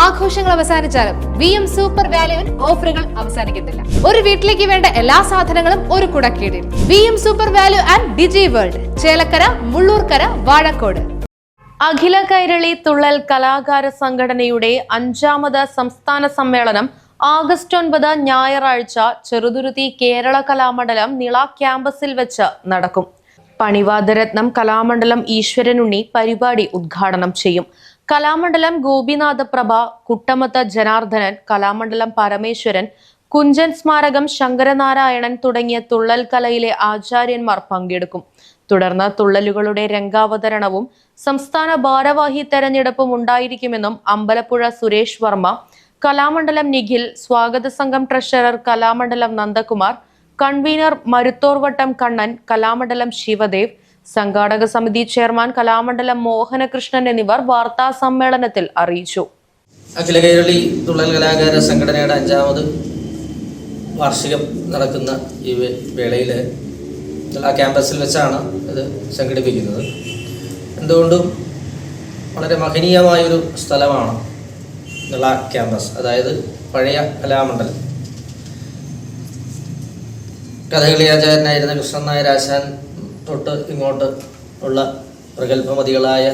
ആഘോഷങ്ങൾ അവസാനിച്ചാലും VM super വാല്യുവിൽ ഓഫറുകൾ അവസാനിക്കുന്നില്ല. ഒരു വീട്ടിലേക്ക് വേണ്ട എല്ലാ സാധനങ്ങളും ഒരു കുടക്കീഴിൽ. VM Super Value and Digi World, Chelakkara, Mullurkara, Vazhakode. അഖില കൈരളി തുള്ളൽ കലാകാര സംഘടനയുടെ 5ാമത് സംസ്ഥാന സമ്മേളനം ആഗസ്റ്റ് 9 ഞായറാഴ്ച ചെറുതുരുത്തി കേരള കലാമണ്ഡലം നിള ക്യാമ്പസിൽ വെച്ച് നടക്കും. പണിവാദരത്നം കലാമണ്ഡലം ഈശ്വരനുണ്ണി പരിപാടി ഉദ്ഘാടനം ചെയ്യും. കലാമണ്ഡലം ഗോപിനാഥ പ്രഭ, കുട്ടമത്ത് ജനാർദ്ദനൻ, കലാമണ്ഡലം പരമേശ്വരൻ, കുഞ്ചൻ സ്മാരകം ശങ്കരനാരായണൻ തുടങ്ങിയ തുള്ളൽ കലയിലെ ആചാര്യന്മാർ പങ്കെടുക്കും. തുടർന്ന് തുള്ളലുകളുടെ രംഗാവതരണവും സംസ്ഥാന ഭാരവാഹി തെരഞ്ഞെടുപ്പും ഉണ്ടായിരിക്കുമെന്നും അമ്പലപ്പുഴ സുരേഷ് വർമ്മ, കലാമണ്ഡലം നിഖിൽ, സ്വാഗത സംഘം ട്രഷറർ കലാമണ്ഡലം നന്ദകുമാർ, കൺവീനർ മരുത്തോർവട്ടം കണ്ണൻ, കലാമണ്ഡലം ശിവദേവ്, സംഘാടക സമിതി ചെയർമാൻ കലാമണ്ഡലം മോഹനകൃഷ്ണൻ എന്നിവർ വാർത്താ സമ്മേളനത്തിൽ അറിയിച്ചു. അഖില കേരളി തുള്ളൽ കലാകാര സംഘടനയുടെ 5ാമത് വാർഷികം നടക്കുന്ന ഈ വേളയിൽ ആ ക്യാമ്പസിൽ വെച്ചാണ് ഇത് സംഘടിപ്പിക്കുന്നത്. എന്തുകൊണ്ടും വളരെ മഹനീയമായൊരു സ്ഥലമാണ് നിള ക്യാമ്പസ്, അതായത് പഴയ കലാമണ്ഡലം. കഥകളി ആചാര്യനായിരുന്ന കൃഷ്ണൻ നായർ ആശാൻ തൊട്ട് ഇങ്ങോട്ട് ഉള്ള പ്രഗത്ഭമതികളായ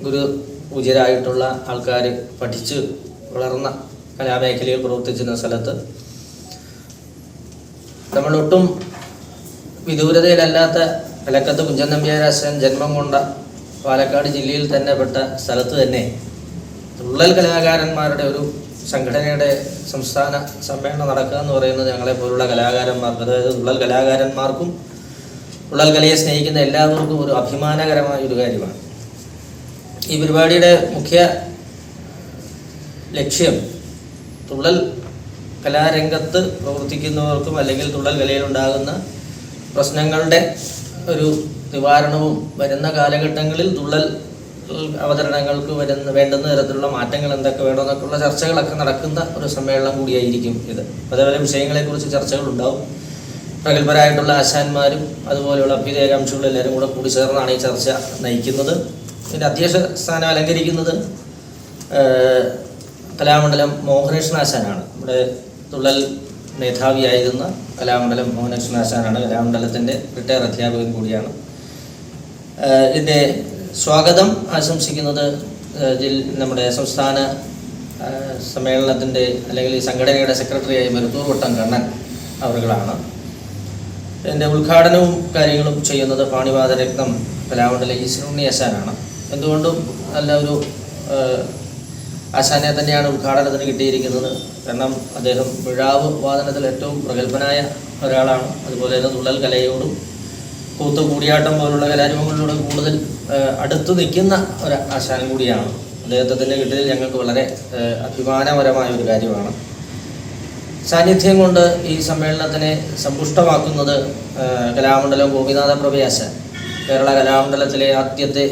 ഗുരു പൂജ്യരായിട്ടുള്ള ആൾക്കാർ പഠിച്ച് വളർന്ന കലാമേഖലയിൽ പ്രവർത്തിച്ചിരുന്ന സ്ഥലത്ത് നമ്മളൊട്ടും വിദൂരതയിലല്ലാത്ത കലക്കത്ത് കുഞ്ചൻ നമ്പ്യാരാശാൻ ജന്മം കൊണ്ട പാലക്കാട് ജില്ലയിൽ തന്നെ പെട്ട സ്ഥലത്ത് തന്നെ തുള്ളൽ കലാകാരന്മാരുടെ ഒരു സംഘടനയുടെ സംസ്ഥാന സമ്മേളനം നടക്കുക എന്ന് പറയുന്നത് ഞങ്ങളെപ്പോലുള്ള കലാകാരന്മാർക്ക്, അതായത് തുള്ളൽ കലാകാരന്മാർക്കും തുള്ളൽ കലയെ സ്നേഹിക്കുന്ന എല്ലാവർക്കും ഒരു അഭിമാനകരമായ ഒരു കാര്യമാണ്. ഈ പരിപാടിയുടെ മുഖ്യ ലക്ഷ്യം തുള്ളൽ കലാരംഗത്ത് പ്രവർത്തിക്കുന്നവർക്കും അല്ലെങ്കിൽ തുള്ളൽ കലയിലുണ്ടാകുന്ന പ്രശ്നങ്ങളുടെ ഒരു നിവാരണവും വരുന്ന കാലഘട്ടങ്ങളിൽ തുള്ളൽ അവതരണങ്ങൾക്ക് വേണ്ടുന്ന തരത്തിലുള്ള മാറ്റങ്ങൾ എന്തൊക്കെ വേണമെന്നൊക്കെയുള്ള ചർച്ചകളൊക്കെ നടക്കുന്ന ഒരു സമ്മേളനം കൂടിയായിരിക്കും ഇത്. അതേപോലെ വിഷയങ്ങളെക്കുറിച്ച് ചർച്ചകളുണ്ടാവും. പ്രഗത്ഭരായിട്ടുള്ള ആശാന്മാരും അതുപോലെയുള്ള അഭ്യുദയകാംക്ഷികളും എല്ലാവരും കൂടി ചേർന്നാണ് ഈ ചർച്ച നയിക്കുന്നത്. ഇതിൻ്റെ അധ്യക്ഷ സ്ഥാനം അലങ്കരിക്കുന്നത് കലാമണ്ഡലം മോഹനകൃഷ്ണൻ ആശാനാണ്. നമ്മുടെ തുള്ളൽ മേധാവിയായിരുന്ന കലാമണ്ഡലം മോഹനകൃഷ്ണൻ ആശാനാണ്. കലാമണ്ഡലത്തിൻ്റെ റിട്ടയർ അധ്യാപകൻ കൂടിയാണ്. ഇതിൻ്റെ സ്വാഗതം ആശംസിക്കുന്നത് നമ്മുടെ സംസ്ഥാന സമ്മേളനത്തിൻ്റെ അല്ലെങ്കിൽ ഈ സംഘടനയുടെ സെക്രട്ടറിയായി മരുത്തോർവട്ടം കണ്ണൻ അവരുകളാണ്. ഇതിൻ്റെ ഉദ്ഘാടനവും കാര്യങ്ങളും ചെയ്യുന്നത് പാണിവാദരത്നം കലാമണ്ഡലം ഈശ്വരനുണ്ണി ആശാനാണ്. എന്തുകൊണ്ടും നല്ല ഒരു ആശാനെ തന്നെയാണ് ഉദ്ഘാടനത്തിന് കിട്ടിയിരിക്കുന്നത്. കാരണം അദ്ദേഹം മിഴാവ് വാദനത്തിൽ ഏറ്റവും പ്രഗത്ഭനായ ഒരാളാണ്. അതുപോലെ തന്നെ തുള്ളൽ കലയോടും കൂത്ത് കൂടിയാട്ടം പോലുള്ള കലാരൂപങ്ങളിലൂടെ കൂടുതൽ അടുത്ത് നിൽക്കുന്ന ഒരു ആശാൻ കൂടിയാണ്. അദ്ദേഹത്തിൻ്റെ കിട്ടലിൽ ഞങ്ങൾക്ക് വളരെ അഭിമാനപരമായ ഒരു കാര്യമാണ്. സാന്നിധ്യം കൊണ്ട് ഈ സമ്മേളനത്തിനെ സമ്പുഷ്ടമാക്കുന്നത് കലാമണ്ഡലം ഗോപിനാഥ പ്രഭ ആശാൻ, കേരള കലാമണ്ഡലത്തിലെ ആദ്യത്തെ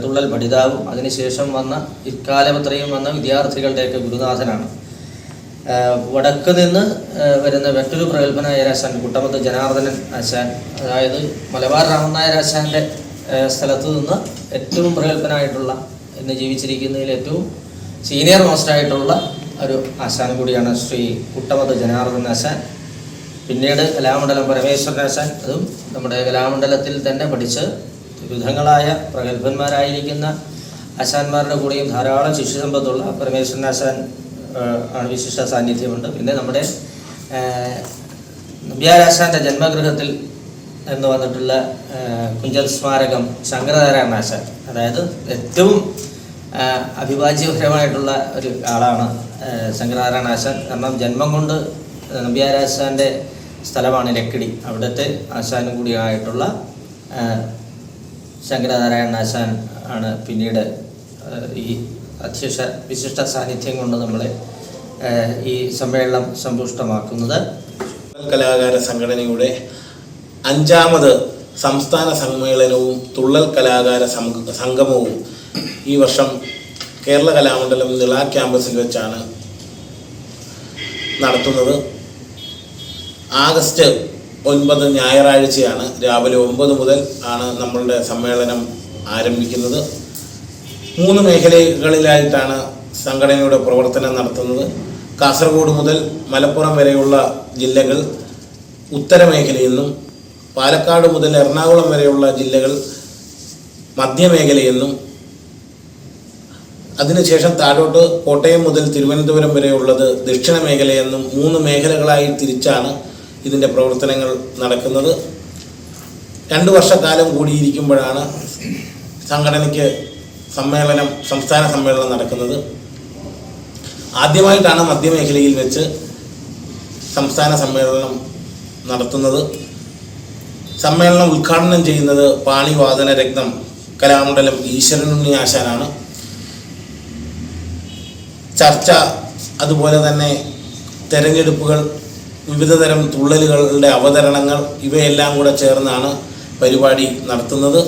തുള്ളൽ പഠിതാവും അതിനുശേഷം വന്ന ഇക്കാലമത്രയും വന്ന വിദ്യാർത്ഥികളുടെയൊക്കെ ഗുരുനാഥനാണ്. വടക്ക് നിന്ന് വരുന്ന മറ്റൊരു പ്രഗത്ഭനായ ആശാൻ കുട്ടമത്ത് ജനാർദ്ദനൻ ആശാൻ, അതായത് മലബാർ രാമനായർ ആശാൻ്റെ സ്ഥലത്ത് നിന്ന് ഏറ്റവും പ്രഗത്ഭനായിട്ടുള്ള ഇന്ന് ജീവിച്ചിരിക്കുന്നതിൽ ഏറ്റവും സീനിയർ മോസ്റ്റായിട്ടുള്ള ഒരു ആശാൻ കൂടിയാണ് ശ്രീ കുട്ടമത്ത് ജനാർദ്ദനൻ ആശാൻ. പിന്നീട് കലാമണ്ഡലം പരമേശ്വരൻ ആശാൻ, അതും നമ്മുടെ കലാമണ്ഡലത്തിൽ തന്നെ പഠിച്ച് വിവിധങ്ങളായ പ്രഗത്ഭന്മാരായിരിക്കുന്ന ആശാന്മാരുടെ കൂടെയും ധാരാളം ശിഷ്യസമ്പത്തുള്ള പരമേശ്വരൻ ആശാൻ ആണ് വിശിഷ്ട സാന്നിധ്യമുണ്ട്. പിന്നെ നമ്മുടെ നമ്പ്യാരാശാൻ്റെ ജന്മഗൃഹത്തിൽ എന്ന് വന്നിട്ടുള്ള കുഞ്ചൽ സ്മാരകം ശങ്കരനാരായണ ആശാൻ, അതായത് ഏറ്റവും അഭിവാജ്യപരമായിട്ടുള്ള ഒരു ആളാണ് ശങ്കരനാരായണ ആശാൻ. കാരണം ജന്മം കൊണ്ട് നമ്പ്യാരാശാൻ്റെ സ്ഥലമാണ് ലക്കിടി. അവിടുത്തെ ആശാനും കൂടിയായിട്ടുള്ള ശങ്കരനാരായണ ആശാൻ ആണ് പിന്നീട് ഈ വിശിഷ്ട സാന്നിധ്യം കൊണ്ട് നമ്മളെ ഈ സമ്മേളനം സമ്പുഷ്ടമാക്കുന്നത്. കലാകാര സംഘടനയുടെ 5ാമത് സംസ്ഥാന സമ്മേളനവും തുള്ളൽ കലാകാര സംഗമവും ഈ വർഷം കേരള കലാമണ്ഡലം നിള ക്യാമ്പസിൽ വെച്ചാണ് നടത്തുന്നത്. ആഗസ്റ്റ് 9 ഞായറാഴ്ചയാണ്. രാവിലെ 9 മുതൽ ആണ് നമ്മളുടെ സമ്മേളനം ആരംഭിക്കുന്നത്. 3 മേഖലകളിലായിട്ടാണ് സംഘടനയുടെ പ്രവർത്തനം നടത്തുന്നത്. കാസർഗോഡ് മുതൽ മലപ്പുറം വരെയുള്ള ജില്ലകൾ ഉത്തരമേഖലയിൽ നിന്നും, പാലക്കാട് മുതൽ എറണാകുളം വരെയുള്ള ജില്ലകൾ മധ്യമേഖലയെന്നും, അതിനുശേഷം താഴോട്ട് കോട്ടയം മുതൽ തിരുവനന്തപുരം വരെയുള്ളത് ദക്ഷിണ മേഖലയെന്നും 3 മേഖലകളായി തിരിച്ചാണ് ഇതിൻ്റെ പ്രവർത്തനങ്ങൾ നടക്കുന്നത്. 2 വർഷക്കാലം കൂടിയിരിക്കുമ്പോഴാണ് സംഘടനയ്ക്ക് സംസ്ഥാന സമ്മേളനം നടക്കുന്നത്. ആദ്യമായിട്ടാണ് മധ്യമേഖലയിൽ വെച്ച് സംസ്ഥാന സമ്മേളനം നടത്തുന്നത്. സമ്മേളനം ഉദ്ഘാടനം ചെയ്യുന്നത് പാണി വാദന രത്നം കലാമണ്ഡലം ഈശ്വരനുണ്ണി ആശാനാണ്. ചർച്ച, അതുപോലെ തന്നെ തെരഞ്ഞെടുപ്പുകൾ, വിവിധതരം തുള്ളലുകളുടെ അവതരണങ്ങൾ, ഇവയെല്ലാം കൂടെ ചേർന്നാണ് പരിപാടി നടത്തുന്നത്.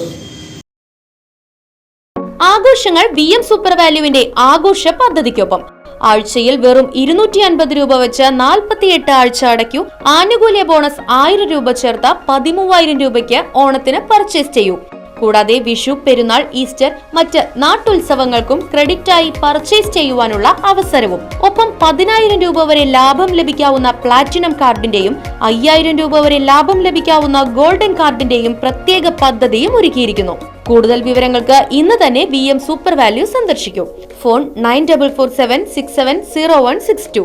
ആഘോഷങ്ങൾ VM സൂപ്പർ വാല്യുവിന്റെ ആഘോഷ പദ്ധതിക്കൊപ്പം ആഴ്ചയിൽ വെറും 250 രൂപ വെച്ച് 48 ആഴ്ച അടയ്ക്കൂ. ആനുകൂല്യ ബോണസ് 1000 രൂപ ചേർത്ത് 13000 രൂപയ്ക്ക് ഓണത്തിന് പർച്ചേസ് ചെയ്യൂ. കൂടാതെ വിഷു, പെരുന്നാൾ, ഈസ്റ്റർ, മറ്റ് നാട്ടുത്സവങ്ങൾക്കും ക്രെഡിറ്റായി പർച്ചേസ് ചെയ്യുവാനുള്ള അവസരവും. ഒപ്പം 10000 രൂപ വരെ ലാഭം ലഭിക്കാവുന്ന പ്ലാറ്റിനം കാർഡിന്റെയും 5000 രൂപ വരെ ലാഭം ലഭിക്കാവുന്ന ഗോൾഡൻ കാർഡിന്റെയും പ്രത്യേക പദ്ധതിയും ഒരുക്കിയിരിക്കുന്നു. കൂടുതൽ വിവരങ്ങൾക്ക് ഇന്ന് തന്നെ VM സൂപ്പർ വാല്യൂ സന്ദർശിക്കൂ. ഫോൺ 9447670162.